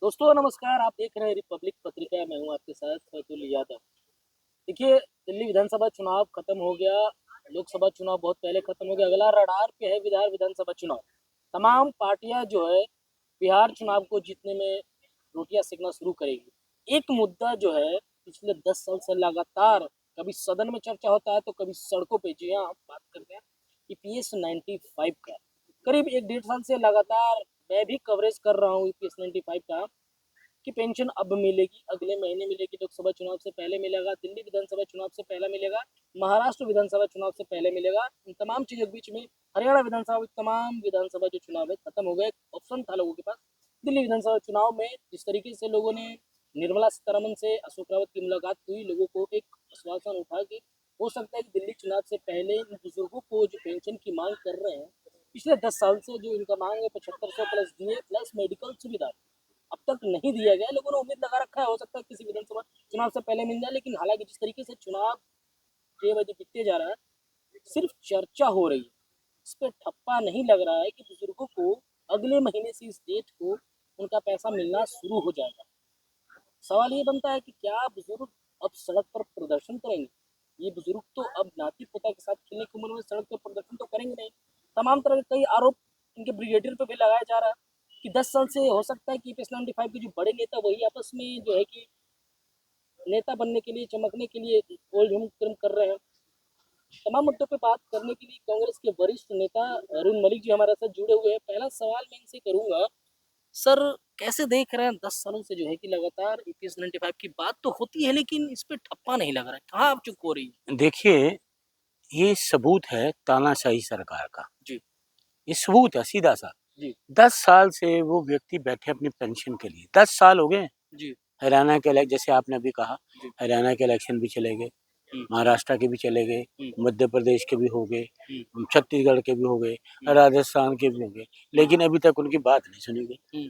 दोस्तों नमस्कार। आप देख रहे हैं रिपब्लिक पत्रिका। मैं हूं आपके साथ फैजुल यादव। देखिए, दिल्ली विधानसभा चुनाव खत्म हो गया। लोकसभा चुनाव बहुत पहले खत्म हो गया। अगला रडार पे है बिहार विधानसभा चुनाव। तमाम पार्टियां जो है बिहार चुनाव को जीतने में रोटियां सेकना शुरू करेगी। एक मुद्दा जो है पिछले 10 साल से लगातार कभी सदन में चर्चा होता है तो कभी सड़कों पे। जी हाँ, बात करते हैं ईपीएस 95 का। करीब 1 डेढ़ साल से लगातार मैं भी कवरेज कर रहा हूँ ईपीएस 95 का कि पेंशन अब मिलेगी, अगले महीने मिलेगी, लोकसभा चुनाव से पहले मिलेगा, दिल्ली विधानसभा चुनाव से पहले मिलेगा, महाराष्ट्र विधानसभा चुनाव से पहले मिलेगा। इन तमाम चीजों के बीच में हरियाणा विधानसभा, तमाम विधानसभा जो चुनाव है खत्म हो गए। ऑप्शन था लोगों के पास। दिल्ली विधानसभा चुनाव में जिस तरीके से लोगों ने निर्मला सीतारमन से अशोक रावत की मुलाकात हुई, लोगों को एक आश्वासन उठा कि हो सकता है कि दिल्ली चुनाव से पहले इन बुजुर्गों को जो पेंशन की मांग कर रहे हैं पिछले 10 साल से, जो इनका मांग है 7500 प्लस दिए प्लस मेडिकल सुविधा, अब तक नहीं दिया गया। लोगों ने उम्मीद लगा रखा है हो सकता है किसी विधानसभा चुनाव से पहले मिल जाए। लेकिन हालांकि जिस तरीके से चुनाव 6 बजे बीतते जा रहा है, सिर्फ चर्चा हो रही है, इस पर ठप्पा नहीं लग रहा है कि बुजुर्गों को अगले महीने से इस डेट को उनका पैसा मिलना शुरू हो जाएगा। सवाल ये बनता है कि क्या बुजुर्ग अब सड़क पर प्रदर्शन करेंगे? ये बुजुर्ग तो अब नाती पोता के साथ खेलने की उम्र में सड़क पर प्रदर्शन तो करेंगे नहीं। तमाम तरह के कई आरोप इनके ब्रिगेडियर पे भी लगाया जा रहा है कि 10 साल से हो सकता है कि ईपीएस 95 के जो बड़े नेता वही आपस में जो है कि नेता बनने के लिए, चमकने के लिए ओल झुम कर रहे हैं। तमाम मुद्दों पे बात करने के लिए कांग्रेस के वरिष्ठ नेता अरुण मलिक जी हमारे साथ जुड़े हुए हैं। पहला सवाल मैं इनसे करूंगा, सर कैसे देख रहे हैं 10 सालों से जो है कि लगातार ईपीएस 95 की बात तो होती है लेकिन इस पे ठप्पा नहीं लग रहा है, कहाँ आप चुप हो रही है? देखिए, ये सबूत है तानाशाही सरकार का। जी ये सबूत है सीधा सा। जी 10 साल से वो व्यक्ति बैठे अपनी पेंशन के लिए। 10 साल हो गए। जी हरियाणा के जैसे आपने अभी कहा, जी। हरियाणा के इलेक्शन भी चले गए, हम्म, महाराष्ट्र के भी चले गए, हम्म, मध्य प्रदेश के भी हो गए, हम्म, छत्तीसगढ़ के भी हो गए, हम्म, राजस्थान के भी हो गए, लेकिन अभी तक उनकी बात नहीं सुनी गई। हम्म,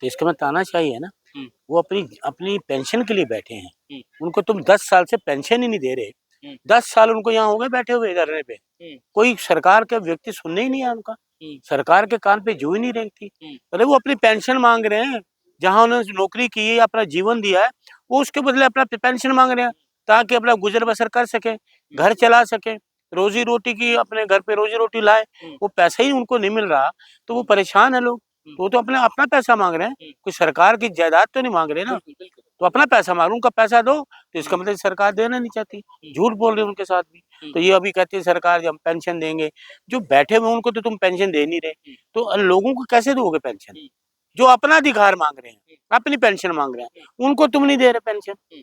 तो इसका मतलब तानाशाही है ना। हम्म, वो अपनी अपनी पेंशन के लिए बैठे हैं। हम्म, उनको तुम 10 साल से पेंशन ही नहीं दे रहे। हम्म, 10 साल उनको यहाँ हो गए बैठे हुए धरने पे। हम्म, कोई सरकार के व्यक्ति सुनने ही नहीं है उनका। हम्म, सरकार के कान पे जू ही नहीं रेंगती। हम्म, अरे वो अपनी पेंशन मांग रहे हैं, जहां उन्होंने नौकरी की है, अपना जीवन दिया है, वो उसके बदले अपना पेंशन मांग रहे हैं ताकि अपना गुजर बसर कर सके, घर चला सके, रोजी रोटी की अपने घर पे रोजी रोटी लाए। वो पैसा ही उनको नहीं मिल रहा तो वो परेशान है लोग। तो वो तो अपने अपना पैसा मांग रहे हैं, कोई सरकार की जायदाद तो नहीं मांग रहे ना। बिल्कुल बिल्कुल। तो अपना पैसा मांग, उनका पैसा दो, तो इसका मतलब सरकार देना नहीं चाहती। झूठ बोल रही है उनके साथ भी। तो ये अभी कहती है सरकार जब पेंशन देंगे, जो बैठे हुए उनको तो तुम पेंशन दे नहीं रहे, तो लोगों को कैसे दोगे पेंशन? जो अपना अधिकार मांग रहे हैं, अपनी पेंशन मांग रहे हैं, उनको तुम नहीं दे रहे पेंशन।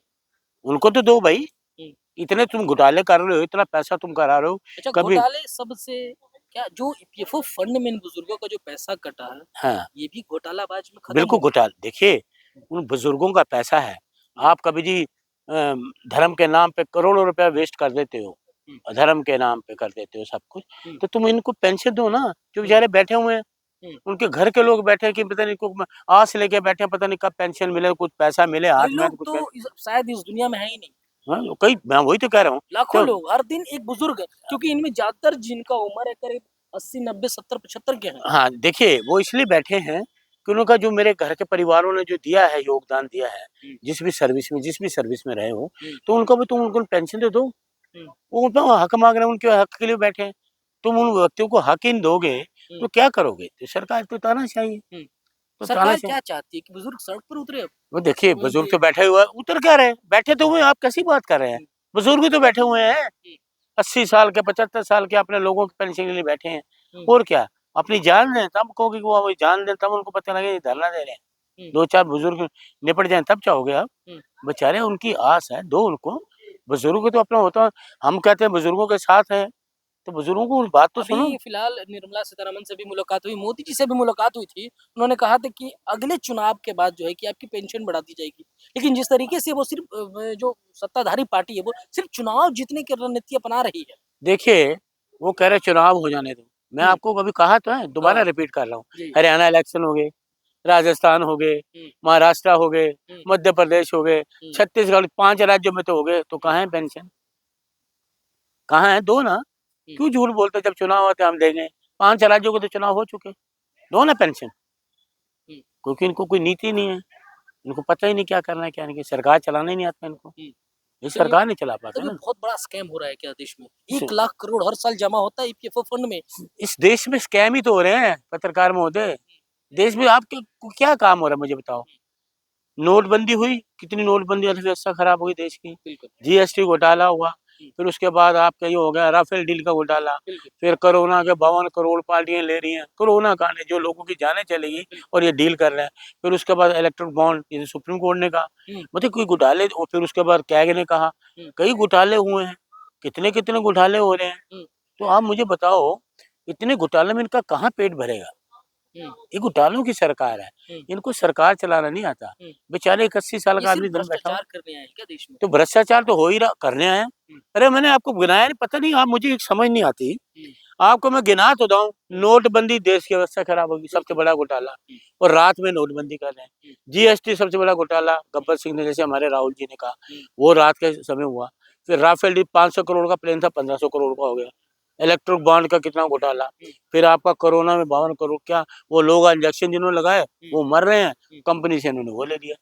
उनको तो दो भाई। इतने तुम घोटाले कर रहे हो, इतना पैसा तुम करा रहे हो। अच्छा, कभी घोटाले सबसे क्या जो ईपीएफओ फंड में इन बुजुर्गों का जो पैसा कटा है, हाँ, ये भी घोटालाबाज में खत्म बिल्कुल हो घोटाला। देखिए, उन बुजुर्गों का पैसा है। गया। आप कभी जी धर्म के नाम पे करोड़ों रुपया वेस्ट कर देते हो, हम्म, धर्म के नाम पे कर देते हो सब कुछ, हम्म, तो तुम इनको पेंशन दो ना, जो हम्म, बेचारे बैठे हुए हैं। हम्म। उनके घर के लोग बैठे हैं कि पता नहीं को आस लेके बैठे हैं, पता नहीं कब पेंशन मिले, कुछ पैसा मिले कई हाथ में, लोग तो कुछ तो पैसा। शायद इस दुनिया में है ही नहीं। हाँ, कई, मैं वही तो कह रहा हूँ। लाखों तो लोग हर दिन एक बुजुर्ग, क्योंकि इनमें ज्यादातर जिनका उम्र है करीब 80 90 70 75 के हैं। हाँ, देखिए वो इसलिए बैठे हैं कि उनका जो मेरे घर के परिवारों ने जो दिया है, योगदान दिया है, हम्म, जिस भी सर्विस में रहे हो, हम्म, तो उनको भी तुम उनको पेंशन तो दो। हम्म, वो उन पे हक मांग रहे हैं, उनके हक के लिए बैठे हैं। तुम उन व्यक्तियों को हक ही नहीं दोगे, हम्म, तो क्या करोगे? तो सरकार तो तानाशाही है। हम्म। तो सरकार तानाशाही। क्या चाहती है कि बुजुर्ग सड़क पर उतरे अब? वो देखिए, बुजुर्ग उनके तो बैठे हुए हैं, उतर क्या रहे हैं? बैठे तो हुए हैं, आप कैसी बात कर रहे हैं? बुजुर्ग भी तो बैठे हुए हैं। 80 साल के, 75 साल के अपने लोगों की पेंशन के लिए बैठे हैं। हम्म, और क्या, अपनी जान दें तब कहोगे कि वो जान दें, तब उनको पता लगे ये धरना दे रहे हैं। हम्म, 2 4 बुजुर्ग निपट जाएं तब चाहोगे आप? हम्म। बेचारे उनकी आस है, दो उनको। बुजुर्ग को तो अपना होता है, हम कहते हैं बुजुर्गों के साथ है, तो बुजुर्गों को बात तो सुनो। अभी फिलहाल निर्मला सीतारमन से भी मुलाकात हुई, मोदी जी से भी मुलाकात हुई थी। उन्होंने कहा था कि अगले चुनाव के बाद जो है कि आपकी पेंशन बढ़ा दी जाएगी। लेकिन जिस तरीके से वो सिर्फ जो सत्ताधारी पार्टी है वो सिर्फ चुनाव जीतने की रणनीति अपना रही है। देखिए, वो कह रहे चुनाव हो जाने दो। मैं हम्म, आपको कभी कहा तो है, दोबारा हाँ रिपीट कर रहा हूँ। जी। हरियाणा इलेक्शन हो गए, राजस्थान हो गए, हम्म, महाराष्ट्र हो गए, हम्म, मध्य प्रदेश हो गए, हम्म, छत्तीसगढ़, 5 राज्यों में तो हो गए, तो कहाँ है पेंशन? कहाँ है? दो ना। हम्म, क्यों झूठ बोलते? जब चुनाव होते हम देंगे। 5 राज्यों के तो चुनाव हो चुके, दो ना पेंशन। हम्म, क्योंकि इनको कोई नीति नहीं है। इनको पता ही नहीं क्या करना है क्या नहीं, सरकार चलाना ही नहीं आता इनको, ये सरकार नहीं चला पाता तो ना। बहुत बड़ा स्कैम हो रहा है क्या देश में? 1 लाख करोड़ हर साल जमा होता है ईपीएफओ फंड में। इस देश में स्कैम ही तो हो रहे हैं पत्रकार महोदय। देश में आपके क्या काम हो रहा है मुझे बताओ। नोटबंदी हुई, कितनी नोटबंदी अर्थव्यवस्था खराब हुई देश की। बिल्कुल। जीएसटी घोटाला हुआ, फिर उसके बाद आपका ये हो गया राफेल डील का घोटाला, फिर कोरोना के 52 करोड़ पार्टियां ले रही हैं, कोरोना कांड है, जो लोगों की जानें चलेगी और ये डील कर रहे हैं। फिर उसके बाद इलेक्ट्रिक बॉन्ड, ये सुप्रीम कोर्ट ने कहा, मतलब कोई घोटाले, और फिर उसके बाद कैग ने कहा कई घोटाले हुए हैं, कितने कितने घोटाले हो रहे हैं। तो आप मुझे बताओ इतने घोटाले में इनका कहाँ पेट भरेगा। ये घोटालों की सरकार है, इनको सरकार चलाना नहीं आता। बेचारे 81 साल का आदमी बैठा भ्रष्टाचार करने आए हैं क्या देश में? तो भ्रष्टाचार तो हो ही रहा, करने आए हैं। अरे मैंने आपको गिनाया नहीं, पता नहीं, आप मुझे एक समझ नहीं आती। आपको मैं गिना तो दूं, नोटबंदी देश की व्यवस्था खराब होगी, सबसे बड़ा घोटाला, और रात में नोटबंदी कर रहे हैं। जीएसटी सबसे बड़ा घोटाला, गब्बर सिंह ने, जैसे हमारे राहुल जी ने कहा, वो रात के समय हुआ। फिर राफेल डील 500 करोड़ का प्लेन था, 1500 करोड़ का हो गया। इलेक्ट्रिक बॉन्ड का कितना घोटाला, फिर आपका कोरोना में 52 करोड़, क्या वो लोग इंजेक्शन जिन्होंने लगाए वो मर रहे हैं, कंपनी से इन्होंने वो ले लिया।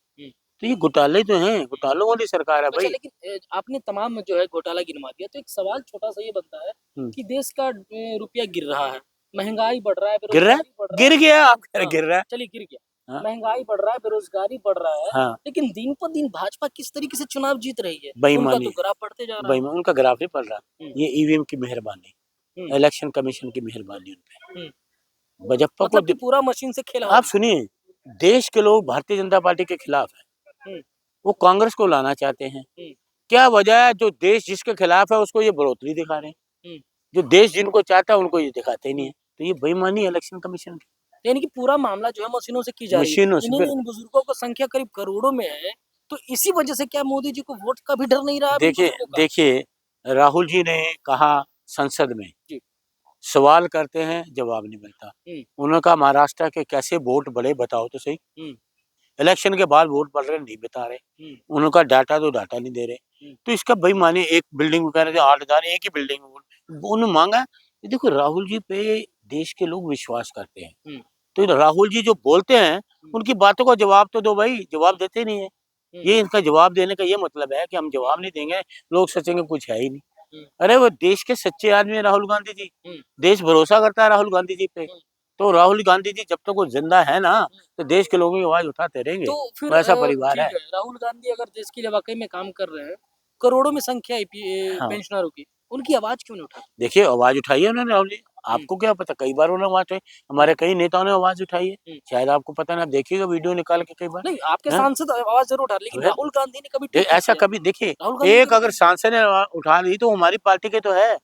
तो ये घोटाले तो हैं, घोटालों वाली सरकार है भाई। लेकिन आपने तमाम जो है घोटाला गिनवा दिया, तो एक सवाल छोटा सा ये बनता है कि देश का रुपया गिर रहा है, महंगाई बढ़ रहा है, गिर रहा है, गिर गया, आप कह रहे गिर रहा है, चलिए गिर गया, महंगाई बढ़ रहा है, बेरोजगारी बढ़ रहा है, हाँ। लेकिन दिन पर दिन भाजपा किस तरीके से चुनाव जीत रही है, बेईमानी, उनका तो ग्राफ बढ़ते जा रहा है। बेईमान, उनका ग्राफ नहीं पड़ रहा, ये ईवीएम की मेहरबानी, इलेक्शन कमीशन की मेहरबानी उनपे। बजप्पा को मतलब पूरा मशीन से खेला। आप सुनिए, देश के लोग भारतीय जनता पार्टी के खिलाफ है, वो कांग्रेस को लाना चाहते हैं। क्या वजह है, जो देश जिसके खिलाफ है उसको ये बढ़ोतरी दिखा रहे हैं, जो देश जिनको चाहता है उनको ये दिखाते ही नहीं है। तो ये बेईमानी है इलेक्शन कमीशन की। यानी कि पूरा मामला जो है मशीनों से की जा रही है। इन बुजुर्गों की संख्या करीब करोड़ों में है, तो इसी वजह से क्या मोदी जी को वोट का भी डर नहीं रहा? देखिए राहुल जी ने कहा संसद में, सवाल करते हैं जवाब नहीं मिलता। उन्होंने कहा महाराष्ट्र के कैसे वोट बढ़े बताओ तो सही, इलेक्शन के बाद वोट बढ़ रहे नहीं बता रहे। उनका डाटा तो डाटा नहीं दे रहे। तो इसका बेईमानी, एक बिल्डिंग में कह रहे थे 8000, एक ही बिल्डिंग में उन्होंने मांगा। देखो राहुल जी पे देश के लोग विश्वास करते हैं, तो राहुल जी जो बोलते हैं उनकी बातों का जवाब तो दो भाई, जवाब देते नहीं है। ये इनका जवाब देने का ये मतलब है कि हम जवाब नहीं देंगे, लोग सोचेंगे कुछ है ही नहीं। अरे वो देश के सच्चे आदमी है राहुल गांधी जी, देश भरोसा करता है राहुल गांधी जी पे। तो राहुल गांधी जी जब तक वो जिंदा है ना, तो देश के लोगों की आवाज उठाते रहेंगे। तो फिर ऐसा परिवार है। राहुल गांधी अगर देश के लिए वाकई में काम कर रहे हैं, करोड़ों में संख्या है पेंशनरों की, उनकी आवाज क्यों नहीं उठाते? देखिए आवाज उठाई है उन्होंने राहुल जी, आपको क्या पता, कई बार उन्होंने आवाज उठाई, हमारे कई नेताओं ने आवाज उठाई है, शायद आपको पता नहीं, आप देखिएगा वीडियो निकाल के कई बार। नहीं, आपके सांसद आवाज जरूर उठा, लेकिन राहुल गांधी ने कभी ऐसा कभी, देखिए एक अगर सांसद ने उठा ली तो हमारी पार्टी के तो है।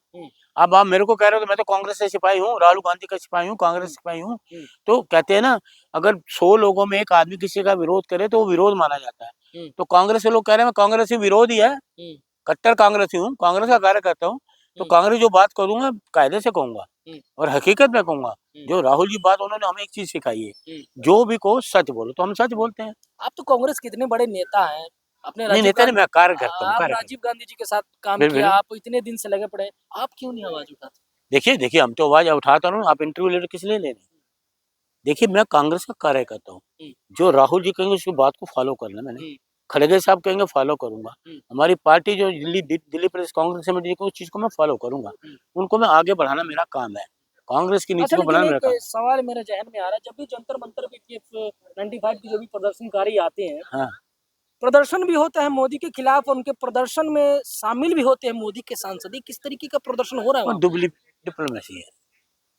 अब आप मेरे को कह रहे हो तो मैं तो कांग्रेस से सिपाही हूँ, राहुल गांधी का सिपाही हूँ, कांग्रेस सिपाही हूँ। तो कहते हैं ना, अगर 100 लोगों में एक आदमी किसी का विरोध करे तो वो विरोध माना जाता है। तो कांग्रेस के लोग कह रहे हैं मैं कांग्रेस से विरोधी है, कट्टर कांग्रेसी हूँ, कांग्रेस का कार्य करता हूँ, तो कांग्रेस जो बात करूंगा कायदे से कहूंगा और हकीकत में कहूंगा। जो राहुल जी बात, उन्होंने हमें एक चीज सिखाई है, जो भी को सच बोलो, तो हम सच बोलते हैं। आप तो कांग्रेस के इतने बड़े नेता हैं, अपने नेता नहीं, मैं कार्य करता हूँ। राजीव गांधी जी के साथ काम किया, आप इतने दिन से लगे पड़े, आप क्यों नहीं आवाज उठाते? देखिए हम तो आवाज उठाता हूँ, आप इंटरव्यू ले किस लिए ले रहे हैं? देखिए मैं कांग्रेस का कार्य करता हूँ, जो राहुल जी कहेंगे उसकी बात को फॉलो करना, मैंने खड़गे साहब कहेंगे फॉलो करूंगा। हमारी पार्टी जो दिल्ली प्रदेश कांग्रेस कमेटी को, उस चीज को मैं फॉलो करूंगा, उनको मैं आगे बढ़ाना मेरा काम है, कांग्रेस की नीति को बनाना मेरा काम। सवाल मेरे जहन में आ रहा है, जब भी जंतर मंतर पे PF 95 की जो भी प्रदर्शनकारी आते हैं, हाँ, प्रदर्शन भी होता है मोदी के खिलाफ, उनके प्रदर्शन में शामिल भी होते हैं मोदी के सांसद, किस तरीके का प्रदर्शन हो रहा है? डिप्लोमेसी है,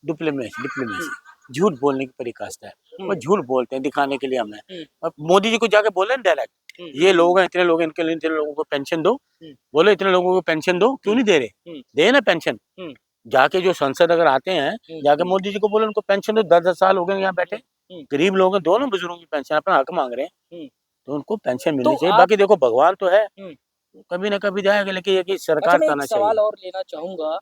डिप्लोमेसी झूठ बोलने की परिकाष्ठा है। वो झूठ बोलते हैं दिखाने के लिए हमें। अब मोदी जी को जाके बोले डायरेक्ट, ये लोग हैं, इतने लोग हैं, इनके लिए इतने लोगों को पेंशन दो, बोले इतने लोगों को पेंशन दो, क्यों नहीं दे रहे, दे ना पेंशन। जाके जो संसद अगर आते हैं, जाके मोदी जी को बोले उनको पेंशन दो, 10-10 साल हो गए यहाँ बैठे, गरीब लोग हैं, दोनों बुजुर्गों की पेंशन, अपना हक मांग रहे हैं, तो उनको पेंशन मिलनी चाहिए। बाकी देखो भगवान तो है, कभी ना कभी जाएगा, लेकिन ये सरकार का आना चाहिए। सवाल और लेना चाहूंगा,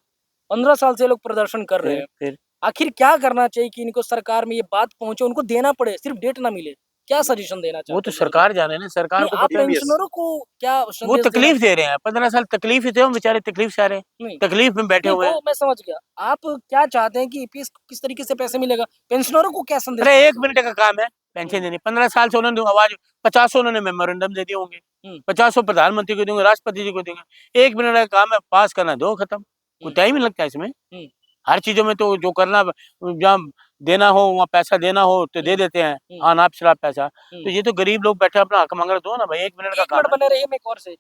15 साल से लोग प्रदर्शन कर रहे हैं, फिर आखिर क्या करना चाहिए कि इनको सरकार में ये बात पहुंचे, उनको देना पड़े, सिर्फ डेट ना मिले, क्या सजेशन देना चाहिए? वो तो सरकार जाने ना, सरकार को पता है। पेंशनरों को क्या वो तकलीफ दे रहे हैं, 15 साल तकलीफ ही थे, हम बेचारे तकलीफ से आ रहे हैं, तकलीफ में बैठे हुए हैं। मैं समझ गया, आप क्या चाहते हैं कि किस तरीके से पैसे मिलेगा, पेंशनरों को क्या संदेश? अरे 1 मिनट का काम है, पेंशन देनी। 15 साल से उन्होंने आवाज 50 उन्होंने मेमोरेंडम दे दिए होंगे, 50 प्रधानमंत्री को देंगे, राष्ट्रपति जी को देंगे। 1 मिनट का काम है, पास करना, दो खत्म। कोई टाइम ही लगता है इसमें। हर चीजों में तो जो करना, जहाँ देना हो वहाँ पैसा देना हो तो दे देते हैं, अनाप शराब पैसा। तो ये तो गरीब लोग बैठे अपना हक मांग रहे, दो ना भाई, 1 मिनट का एक काम मिनट है। बने रहिए, मैं एक और से